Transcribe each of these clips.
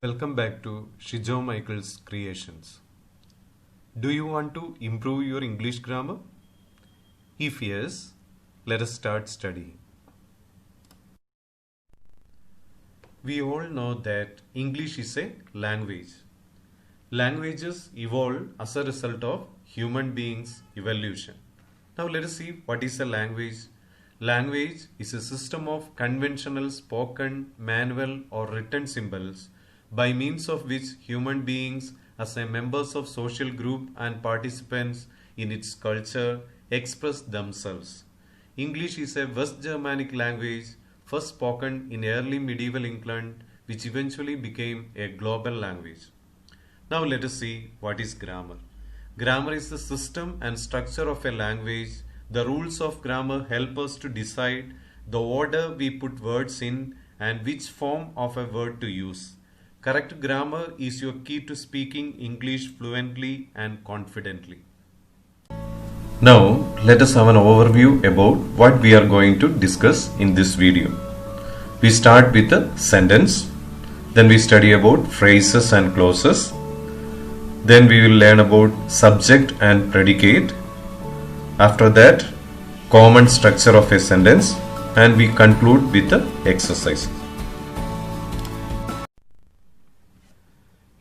Welcome back to Shijo Michael's Creations. Do you want to improve your English grammar? If yes, let us start studying. We all know that English is a language. Languages evolve as a result of human beings' evolution. Now let us see what is a language. Language is a system of conventional spoken, manual or written symbols by means of which human beings as a members of social group and participants in its culture express themselves. English is a West Germanic language first spoken in early medieval England, which eventually became a global language. Now let us see what is grammar. Grammar is the system and structure of a language. The rules of grammar help us to decide the order we put words in and which form of a word to use. Correct grammar is your key to speaking English fluently and confidently. Now let us have an overview about what we are going to discuss in this video. We start with a sentence, then we study about phrases and clauses, then we will learn about subject and predicate. After that, common structure of a sentence, and we conclude with the exercise.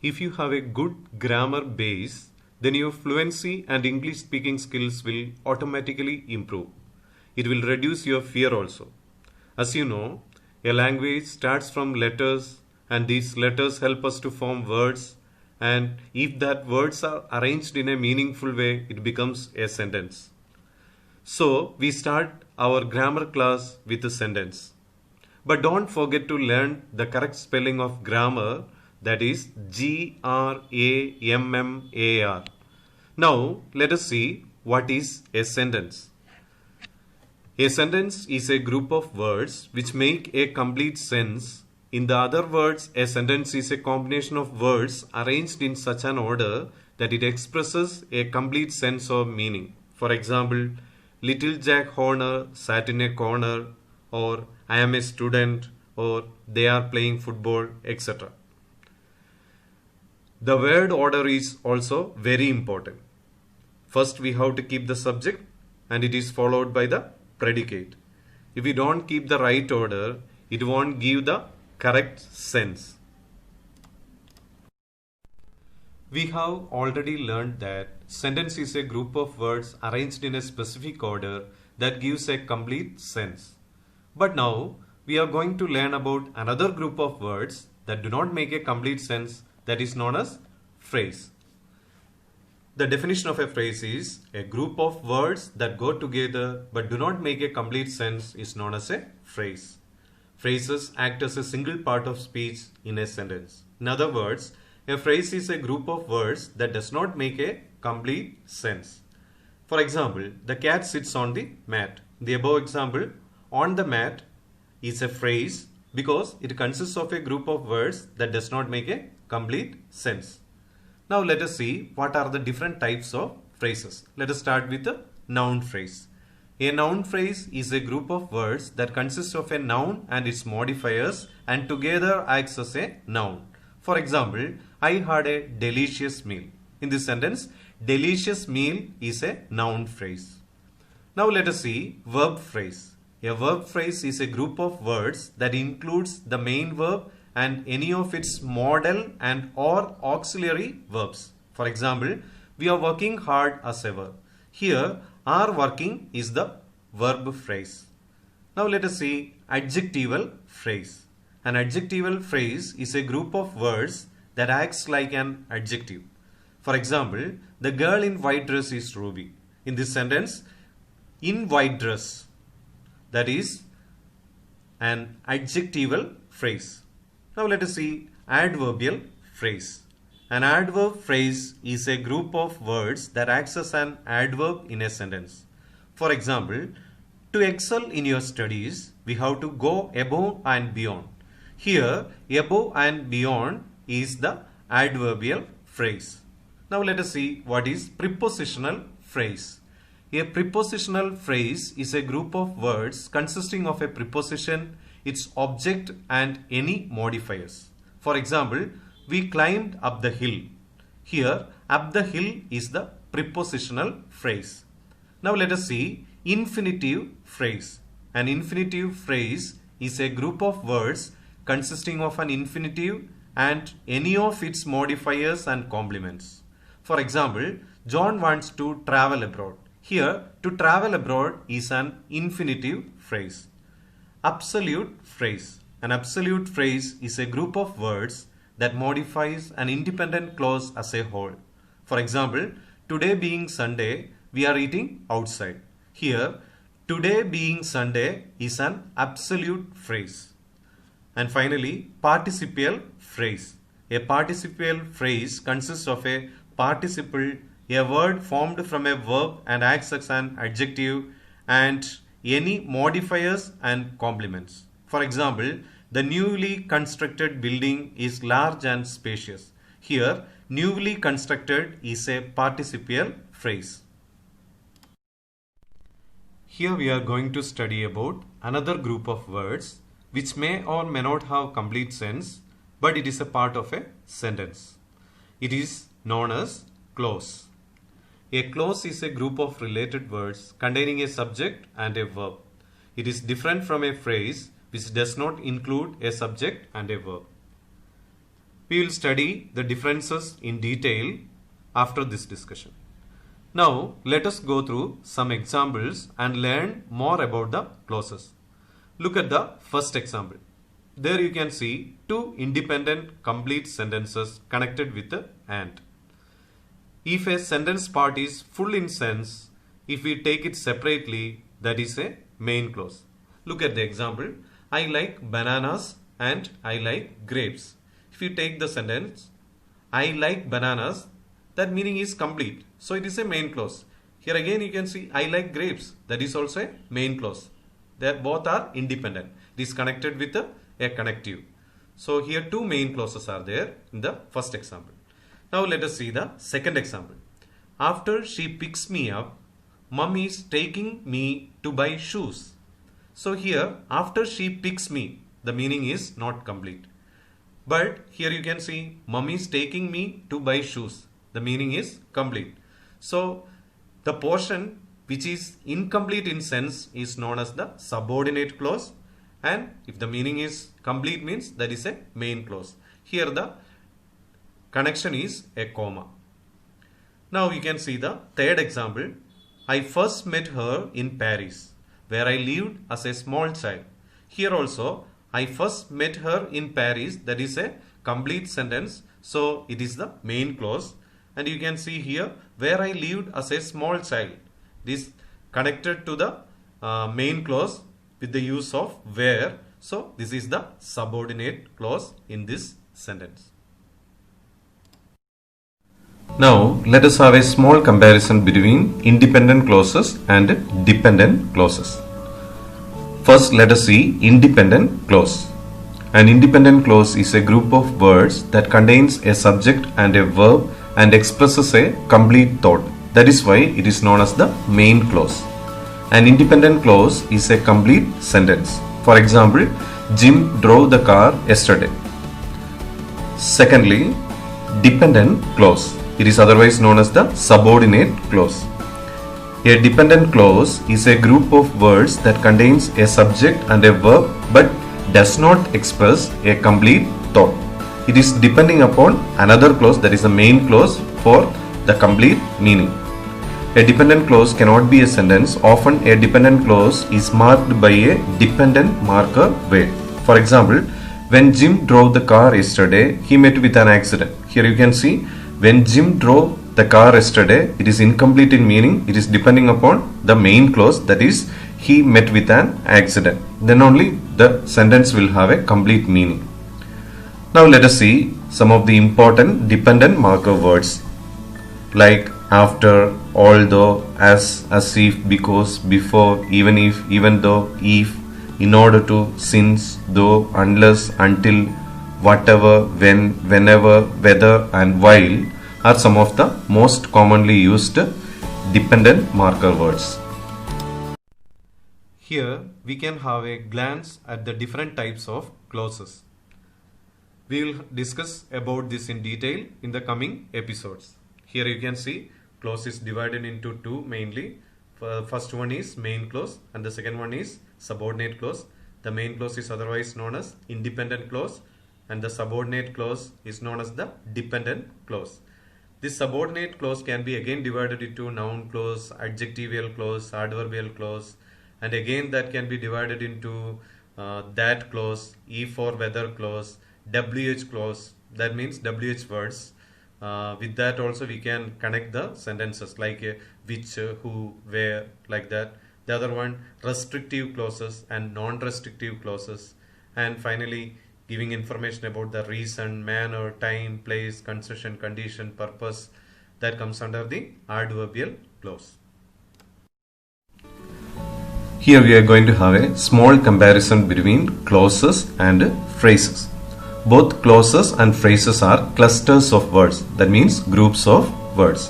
If you have a good grammar base, then your fluency and English speaking skills will automatically improve. It will reduce your fear also. As you know, a language starts from letters, and these letters help us to form words, and if that words are arranged in a meaningful way, it becomes a sentence. So we start our grammar class with a sentence. But don't forget to learn the correct spelling of grammar, that is Grammar. Now let us see what is a sentence. A sentence is a group of words which make a complete sense. In the other words, a sentence is a combination of words arranged in such an order that it expresses a complete sense or meaning. For example, Little Jack Horner sat in a corner, or I am a student, or they are playing football, etc. The word order is also very important. First we have to keep the subject, and it is followed by the predicate. If we don't keep the right order, it won't give the correct sense. We have already learned that sentence is a group of words arranged in a specific order that gives a complete sense. But now we are going to learn about another group of words that do not make a complete sense, that is known as phrase. The definition of a phrase is a group of words that go together but do not make a complete sense is known as a phrase. Phrases act as a single part of speech in a sentence. In other words, a phrase is a group of words that does not make a complete sense. For example, the cat sits on the mat. The above example, on the mat, is a phrase because it consists of a group of words that does not make a complete sense. Now let us see what are the different types of phrases. Let us start with the noun phrase. A noun phrase is a group of words that consists of a noun and its modifiers and together acts as a noun. For example, I had a delicious meal. In this sentence, delicious meal is a noun phrase. Now let us see verb phrase. A verb phrase is a group of words that includes the main verb and any of its modal and or auxiliary verbs. For example, we are working hard as a verb. Here, are working is the verb phrase. Now let us see adjectival phrase. An adjectival phrase is a group of words that acts like an adjective. For example, the girl in white dress is Ruby. In this sentence, in white dress, that is an adjectival phrase. Now let us see adverbial phrase. An adverb phrase is a group of words that acts as an adverb in a sentence. For example, to excel in your studies, we have to go above and beyond. Here, above and beyond is the adverbial phrase. Now let us see what is prepositional phrase. A prepositional phrase is a group of words consisting of a preposition, its object and any modifiers. For example, We climbed up the hill. Here, up the hill is the prepositional phrase. Now let us see infinitive phrase. An infinitive phrase is a group of words consisting of an infinitive and any of its modifiers and complements. For example, John wants to travel abroad. Here, to travel abroad is an infinitive phrase. Absolute phrase. An absolute phrase is a group of words that modifies an independent clause as a whole. For example, today being Sunday, we are eating outside. Here, today being Sunday is an absolute phrase. And finally, participial phrase. A participial phrase consists of a participle, a word formed from a verb and acts as an adjective, and any modifiers and complements. For example, the newly constructed building is large and spacious. Here, newly constructed is a participial phrase. Here we are going to study about another group of words which may or may not have complete sense, but it is a part of a sentence. It is known as clause. A clause is a group of related words containing a subject and a verb. It is different from a phrase which does not include a subject and a verb. We will study the differences in detail after this discussion. Now let us go through some examples and learn more about the clauses. Look at the first example. There you can see two independent complete sentences connected with the and. If a sentence part is full in sense, if we take it separately, that is a main clause. Look at the example. I like bananas and I like grapes. If you take the sentence, I like bananas, that meaning is complete. So it is a main clause. Here again you can see I like grapes. That is also a main clause. They both are independent. It is connected with a connective. So here two main clauses are there in the first example. Now let us see the second example. After she picks me up, Mum is taking me to buy shoes. So here after she picks me, the meaning is not complete. But here you can see Mum is taking me to buy shoes. The meaning is complete. So the portion which is incomplete in sense is known as the subordinate clause, and if the meaning is complete means that is a main clause. Here the connection is a comma. Now you can see the third example. I first met her in Paris, where I lived as a small child. Here also I first met her in Paris, that is a complete sentence, so it is the main clause. And you can see here where I lived as a small child. This connected to the main clause with the use of where. So this is the subordinate clause in this sentence. Now let us have a small comparison between independent clauses and dependent clauses. First let us see independent clause. An independent clause is a group of words that contains a subject and a verb and expresses a complete thought. That is why it is known as the main clause. An independent clause is a complete sentence. For example, Jim drove the car yesterday. Secondly, dependent clause. It is otherwise known as the subordinate clause. A dependent clause is a group of words that contains a subject and a verb but does not express a complete thought. It is depending upon another clause, that is the main clause, for the complete meaning. A dependent clause cannot be a sentence. Often a dependent clause is marked by a dependent marker word. For example, when Jim drove the car yesterday, he met with an accident. Here you can see when Jim drove the car yesterday, it is incomplete in meaning. It is depending upon the main clause, that is he met with an accident. Then only the sentence will have a complete meaning. Now let us see some of the important dependent marker words like after, although, as if, because, before, even if, even though, if, in order to, since, though, unless, until, whatever, when, whenever, whether and while are some of the most commonly used dependent marker words. Here we can have a glance at the different types of clauses. We will discuss about this in detail in the coming episodes. Here you can see clause is divided into two mainly. First one is main clause and the second one is subordinate clause. The main clause is otherwise known as independent clause and the subordinate clause is known as the dependent clause. This subordinate clause can be again divided into noun clause, adjectival clause, adverbial clause, and again that can be divided into that clause, if or whether clause, WH clause, that means WH words. With that also we can connect the sentences like which, who, where, like that. The other one, restrictive clauses and non-restrictive clauses. And finally, giving information about the reason, manner, time, place, concession, condition, purpose, that comes under the adverbial clause. Here we are going to have a small comparison between clauses and phrases. Both clauses and phrases are clusters of words, that means groups of words.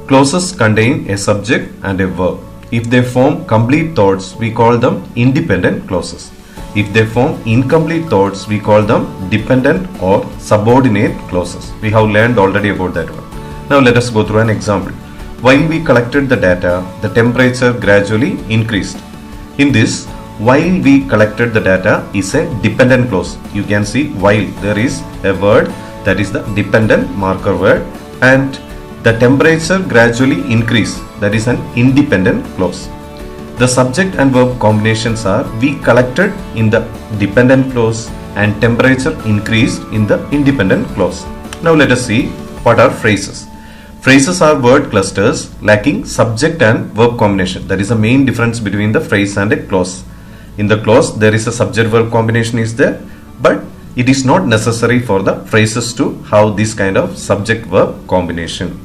Clauses contain a subject and a verb. If they form complete thoughts, we call them independent clauses. If they form incomplete thoughts, we call them dependent or subordinate clauses. We have learned already about that one. Now let us go through an example. While we collected the data, the temperature gradually increased. In this, while we collected the data is a dependent clause. You can see while there is a word that is the dependent marker word, and the temperature gradually increased, that is an independent clause. The subject and verb combinations are we collected in the dependent clause and temperature increased in the independent clause. Now let us see what are phrases. Phrases are word clusters lacking subject and verb combination. That is the main difference between the phrase and a clause. In the clause there is a subject verb combination is there, but it is not necessary for the phrases to have this kind of subject verb combination.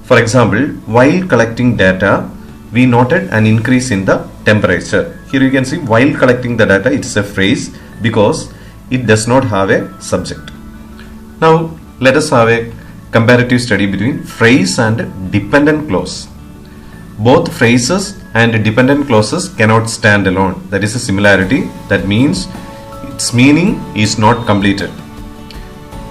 For example, while collecting data, we noted an increase in the temperature. Here you can see while collecting the data, it's a phrase because it does not have a subject. Now let us have a comparative study between phrase and dependent clause. Both phrases and dependent clauses cannot stand alone. That is a similarity. That means its meaning is not completed.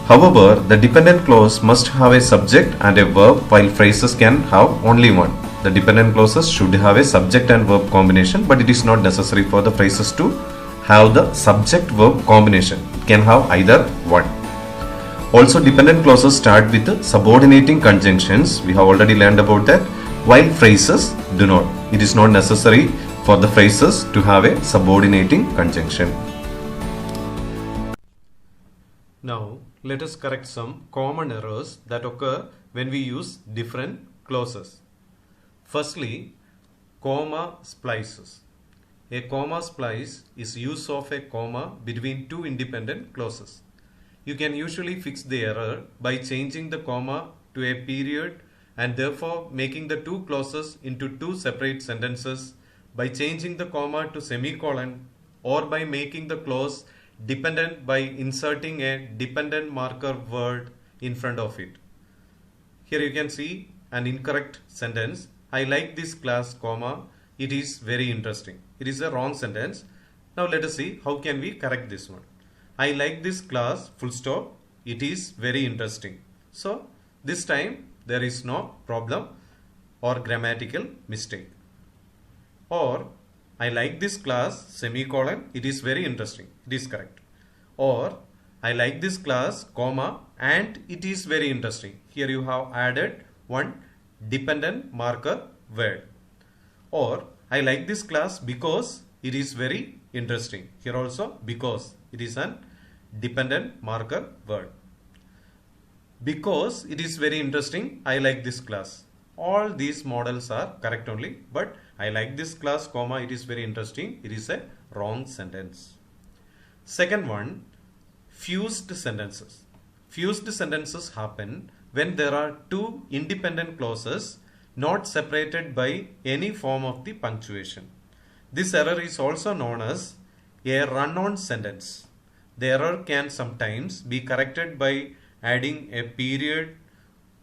However, the dependent clause must have a subject and a verb, while phrases can have only one. The dependent clauses should have a subject and verb combination, but it is not necessary for the phrases to have the subject verb combination. It can have either one. Also, dependent clauses start with subordinating conjunctions. We have already learned about that, while phrases do not. It is not necessary for the phrases to have a subordinating conjunction. Now, let us correct some common errors that occur when we use different clauses. Firstly, comma splices. A comma splice is use of a comma between two independent clauses. You can usually fix the error by changing the comma to a period and therefore making the two clauses into two separate sentences by changing the comma to semicolon, or by making the clause dependent by inserting a dependent marker word in front of it. Here you can see an incorrect sentence. I like this class, comma, it is very interesting. It is a wrong sentence. Now let us see how can we correct this one. I like this class, full stop, it is very interesting. So this time there is no problem or grammatical mistake. Or I like this class, semicolon, it is very interesting. It is correct. Or I like this class, comma, and it is very interesting. Here you have added one dependent marker word. Or I like this class because it is very interesting. Here also because it is an dependent marker word. Because it is very interesting, I like this class. All these models are correct only, but I like this class, comma, it is very interesting, it is a wrong sentence. Second one, fused sentences. Fused sentences happen when there are two independent clauses not separated by any form of the punctuation. This error is also known as a run-on sentence. The error can sometimes be corrected by adding a period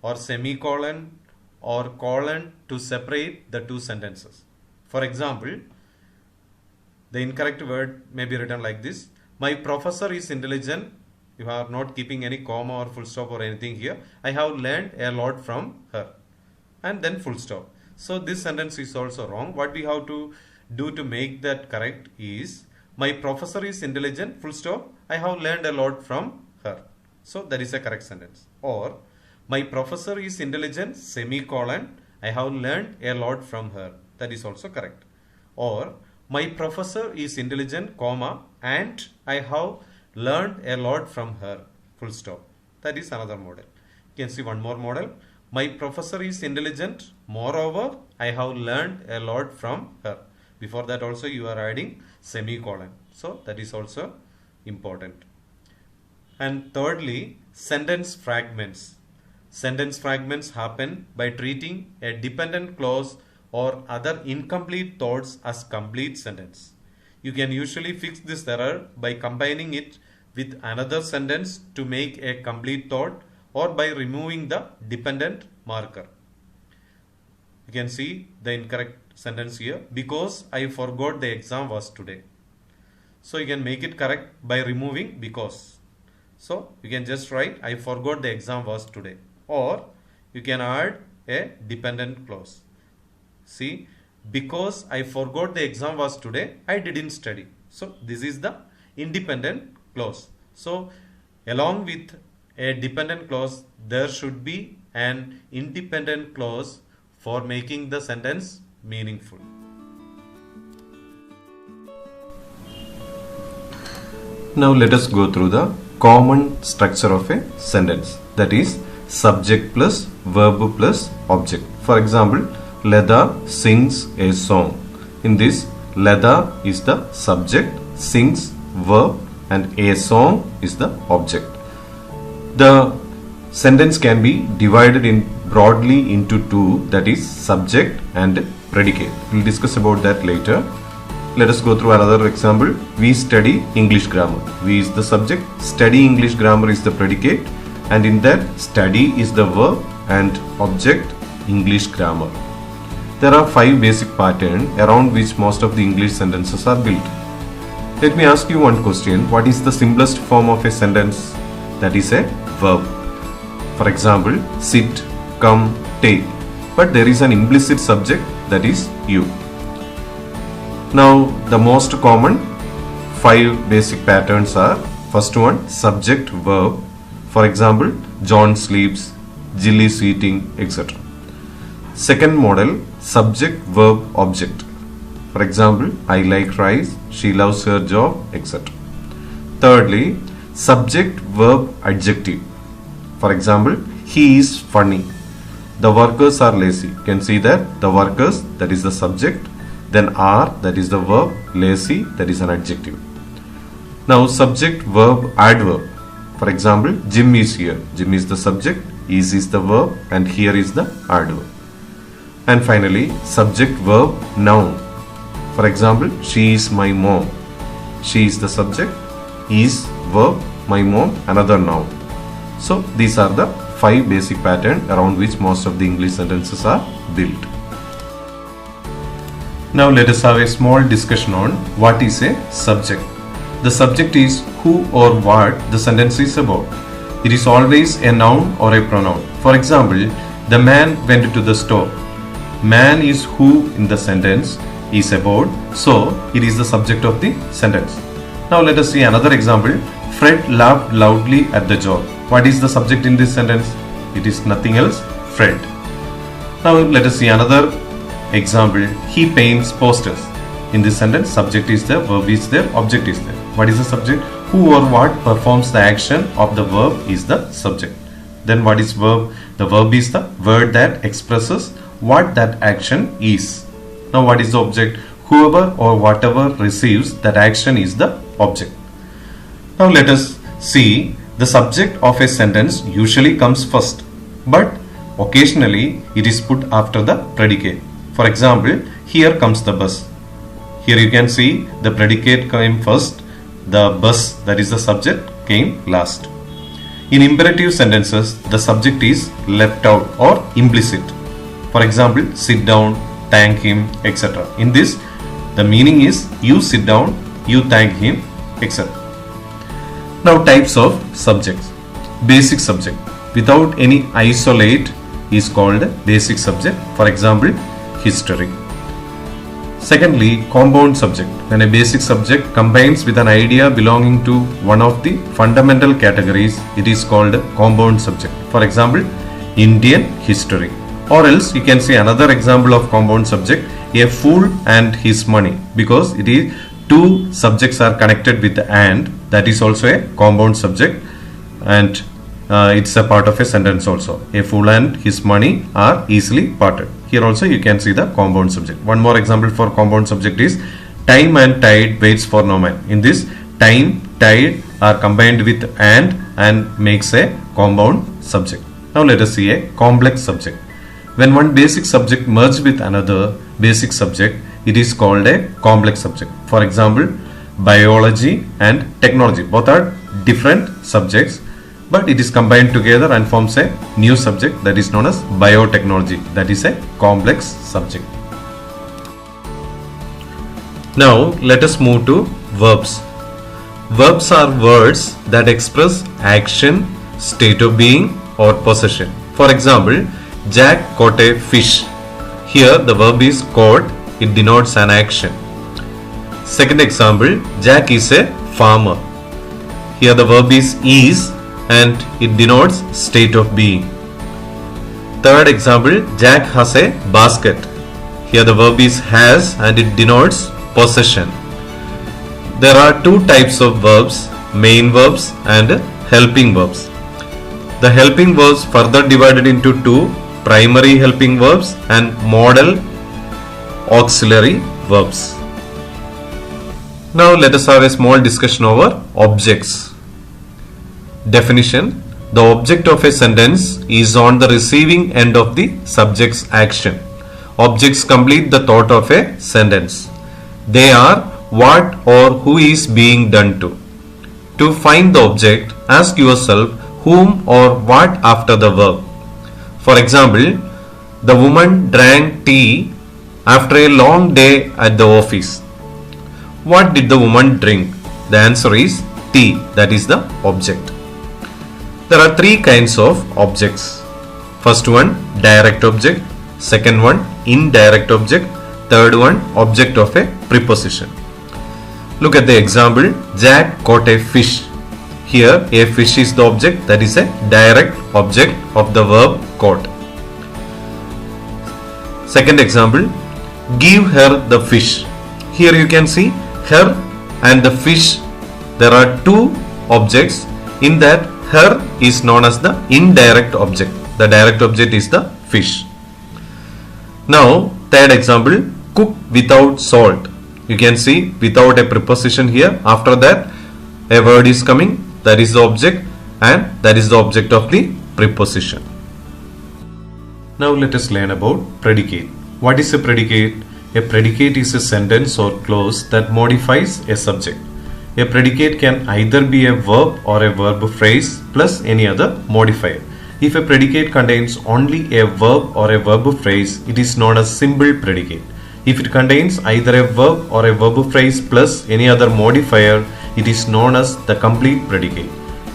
or semicolon or colon to separate the two sentences. For example, the incorrect word may be written like this: my professor is intelligent You are not keeping any comma or full stop or anything here. I have learned a lot from her. And then full stop. So this sentence is also wrong. What we have to do to make that correct is, my professor is intelligent, full stop. I have learned a lot from her. So that is a correct sentence. Or, my professor is intelligent, semicolon. I have learned a lot from her. That is also correct. Or, my professor is intelligent, comma, and I have learned a lot from her, full stop. That is another model. You can see one more model. My professor is intelligent, moreover, I have learned a lot from her. Before that also you are adding semicolon. So that is also important. And thirdly, sentence fragments. Sentence fragments happen by treating a dependent clause or other incomplete thoughts as complete sentence. You can usually fix this error by combining it with another sentence to make a complete thought, or by removing the dependent marker. You can see the incorrect sentence here. Because I forgot the exam was today. So you can make it correct by removing because. So you can just write I forgot the exam was today. Or you can add a dependent clause. See, because I forgot the exam was today, I didn't study. So this is the independent clause. So along with a dependent clause, there should be an independent clause for making the sentence meaningful. Now let us go through the common structure of a sentence, that is subject plus verb plus object. For example, Leda sings a song. In this, Leda is the subject, sings verb, and a song is the object. The sentence can be divided in broadly into two, that is subject and predicate. We will discuss about that later. Let us go through another example. We study English grammar. We is the subject, study English grammar is the predicate, and in that study is the verb and object English grammar. There are 5 basic patterns around which most of the English sentences are built. Let me ask you one question. What is the simplest form of a sentence? That is a verb. For example, sit, come, take. But there is an implicit subject, that is you. Now the most common 5 basic patterns are, first one, subject verb. For example, John sleeps, Jill is eating, etc. Second model, subject verb object. For example, I like rice, she loves her job, etc. Thirdly, subject verb adjective. For example, he is funny, the workers are lazy. You can see that the workers, that is the subject, then are, that is the verb, lazy, that is an adjective. Now subject verb adverb. For example, Jim is here. Jim is the subject, is the verb, and here is the adverb. And finally, subject verb noun. For example, she is my mom. She is the subject, is verb, my mom, another noun. So these are the 5 basic patterns around which most of the English sentences are built. Now let us have a small discussion on what is a subject. The subject is who or what the sentence is about. It is always a noun or a pronoun. For example, the man went to the store. Man is who in the sentence is about, so it is the subject of the sentence. Now let us see another example. Fred laughed loudly at the joke. What is the subject in this sentence? It is nothing else, Fred. Now let us see another example. He paints posters. In this sentence, subject is there, verb is there, object is there. What is the subject? Who or what performs the action of the verb is the subject. Then what is verb? The verb is the word that expresses what that action is. Now what is the object? Whoever or whatever receives that action is the object. Now let us see, the subject of a sentence usually comes first, but occasionally it is put after the predicate. For example, here comes the bus. Here you can see the predicate came first, the bus, that is the subject, came last. In imperative sentences, the subject is left out or implicit. For example, sit down, thank him, etc. In this, the meaning is you sit down, you thank him, etc. Now types of subjects. Basic subject without any isolate is called basic subject. For example, history. Secondly, compound subject. When a basic subject combines with an idea belonging to one of the fundamental categories, it is called compound subject. For example, Indian history. Or else you can say another example of compound subject, a fool and his money, because it is two subjects are connected with the and, that is also a compound subject, and it's a part of a sentence also. A fool and his money are easily parted. Here also you can see the compound subject. One more example for compound subject is time and tide waits for no man. In this, time, tide are combined with and makes a compound subject. Now let us see a complex subject. When one basic subject merges with another basic subject, it is called a complex subject. For example, biology and technology. Both are different subjects, but it is combined together and forms a new subject that is known as biotechnology. That is a complex subject. Now let us move to verbs. Verbs are words that express action, state of being or possession. For example, Jack caught a fish. Here the verb is caught, it denotes an action. Second example, Jack is a farmer. Here the verb is and it denotes state of being. Third example, Jack has a basket. Here the verb is has and it denotes possession. There are two types of verbs, main verbs and helping verbs. The helping verbs further divided into two, primary helping verbs and modal auxiliary verbs. Now let us have a small discussion over objects. Definition: the object of a sentence is on the receiving end of the subject's action. Objects complete the thought of a sentence. They are what or who is being done to. To find the object, ask yourself whom or what after the verb. For example, the woman drank tea after a long day at the office. What did the woman drink? The answer is tea. That is the object. There are three kinds of objects. First one, direct object. Second one, indirect object. Third one, object of a preposition. Look at the example. Jack caught a fish. Here a fish is the object, that is a direct object of the verb caught. Second example, give her the fish. Here you can see her and the fish. There are two objects. In that, her is known as the indirect object. The direct object is the fish. Now third example, cook without salt. You can see without a preposition here. After that a word is coming, that is the object, and that is the object of the preposition. Now let us learn about predicate. What is a predicate? A predicate is a sentence or clause that modifies a subject. A predicate can either be a verb or a verb phrase plus any other modifier. If a predicate contains only a verb or a verb phrase, it is known as simple predicate. If it contains either a verb or a verb phrase plus any other modifier, it is known as the complete predicate.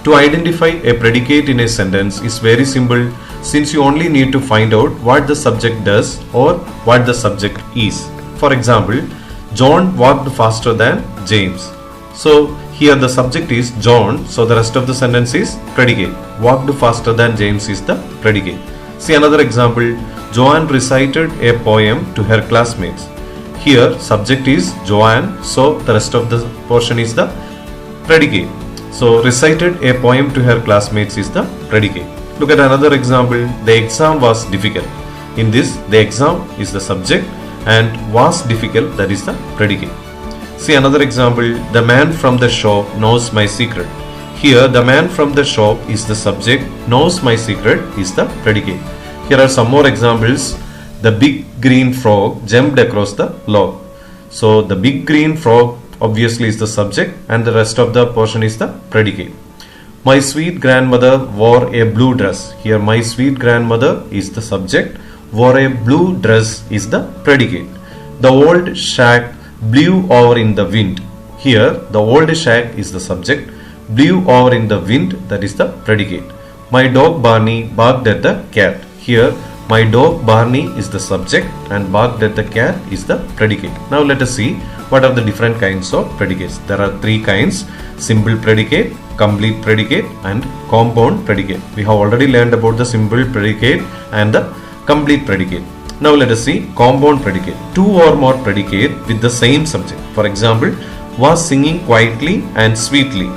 To identify a predicate in a sentence is very simple, since you only need to find out what the subject does or what the subject is. For example, John walked faster than James. So here the subject is John, so the rest of the sentence is predicate. Walked faster than James is the predicate. See another example, Joanne recited a poem to her classmates. Here subject is Joanne, so the rest of the portion is the predicate. So recited a poem to her classmates is the predicate. Look at another example, the exam was difficult. In this, the exam is the subject and was difficult, that is the predicate. See another example, the man from the shop knows my secret. Here the man from the shop is the subject, knows my secret is the predicate. Here are some more examples. The big green frog jumped across the log. So the big green frog obviously is the subject and the rest of the portion is the predicate. My sweet grandmother wore a blue dress. Here my sweet grandmother is the subject, wore a blue dress is the predicate. The old shack blew over in the wind. Here the old shack is the subject, blew over in the wind, that is the predicate. My dog Barney barked at the cat. Here, my dog Barney is the subject and barked at the cat is the predicate. Now let us see what are the different kinds of predicates. There are three kinds: simple predicate, complete predicate and compound predicate. We have already learned about the simple predicate and the complete predicate. Now let us see compound predicate. Two or more predicate with the same subject. For example, was singing quietly and sweetly.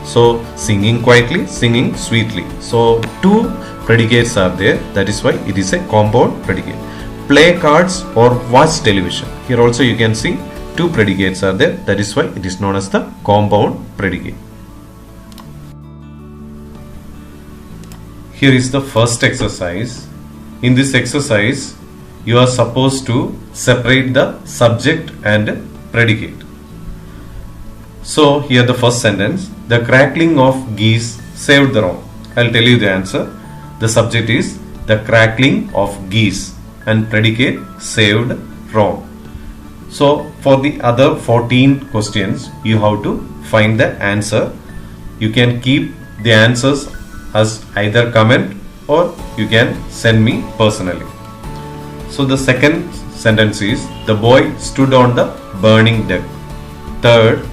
So singing quietly, singing sweetly. So two predicates are there. That is why it is a compound predicate. Play cards or watch television. Here also you can see two predicates are there. That is why it is known as the compound predicate. Here is the first exercise. In this exercise, you are supposed to separate the subject and predicate. So here the first sentence, the crackling of geese saved the room. I'll tell you the answer. The subject is the crackling of geese and predicate saved Rome. So for the other 14 questions, you have to find the answer. You can keep the answers as either comment or you can send me personally. So the second sentence is, the boy stood on the burning deck. Third,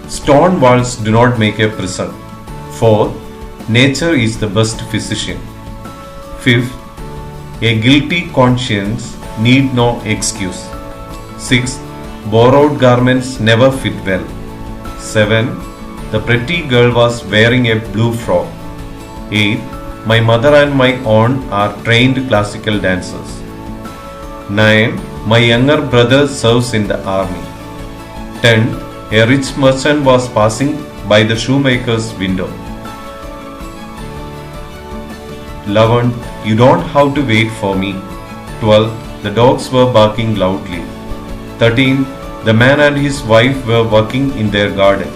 stone walls do not make a prison. Fourth, nature is the best physician. Fifth, a guilty conscience need no excuse. Sixth, borrowed garments never fit well. 7. The pretty girl was wearing a blue frock. 8. My mother and my aunt are trained classical dancers. 9. My younger brother serves in the army. 10. A rich merchant was passing by the shoemaker's window. 11. You don't have to wait for me. 12. The dogs were barking loudly. 13. The man and his wife were working in their garden.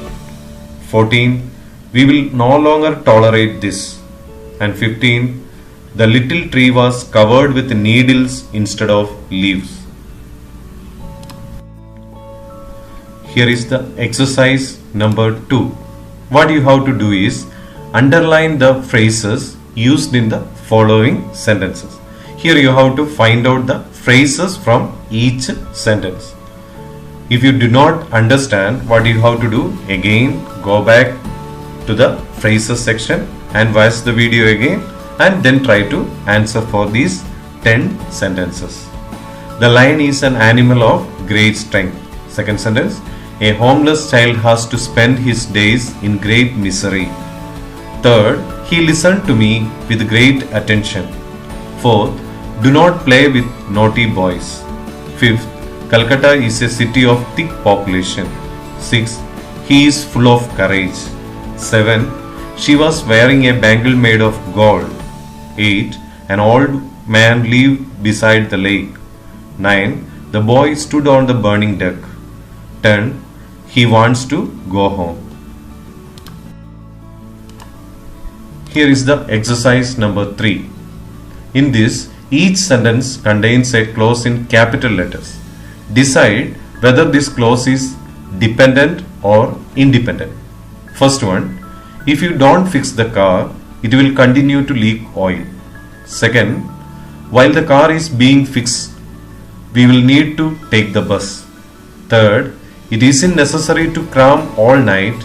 14. We will no longer tolerate this. And 15. The little tree was covered with needles instead of leaves. Here is the exercise number 2. What you have to do is underline the phrases used in the following sentences. Here you have to find out the phrases from each sentence. If you do not understand what you have to do, again go back to the phrases section and watch the video again and then try to answer for these 10 sentences. The lion is an animal of great strength. Second sentence, a homeless child has to spend his days in great misery. Third, he listened to me with great attention. Fourth, do not play with naughty boys. Fifth, Calcutta is a city of thick population. Sixth, he is full of courage. 7. She was wearing a bangle made of gold. 8. An old man lived beside the lake. 9. The boy stood on the burning deck. 10. He wants to go home. Here is the exercise number 3. In this, each sentence contains a clause in capital letters. Decide whether this clause is dependent or independent. First one, if you don't fix the car, it will continue to leak oil. Second, while the car is being fixed, we will need to take the bus. Third, it isn't necessary to cram all night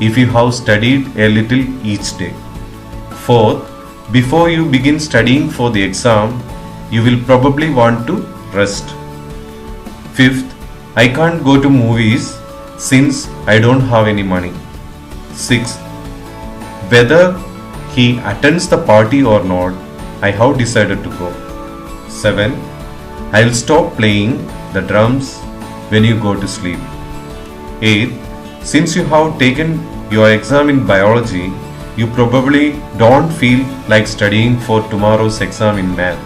if you have studied a little each day. Fourth, before you begin studying for the exam, you will probably want to rest. Fifth, I can't go to movies since I don't have any money. Sixth, whether he attends the party or not, I have decided to go. 7. I'll stop playing the drums when you go to sleep. 8. Since you have taken your exam in biology, you probably don't feel like studying for tomorrow's exam in math.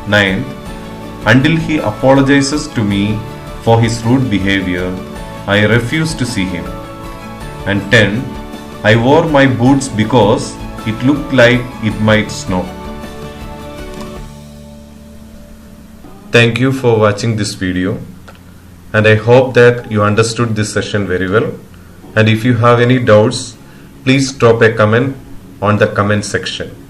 9. Until he apologizes to me for his rude behavior, I refuse to see him. And 10. I wore my boots because it looked like it might snow. Thank you for watching this video, and I hope that you understood this session very well. And if you have any doubts, please drop a comment on the comment section.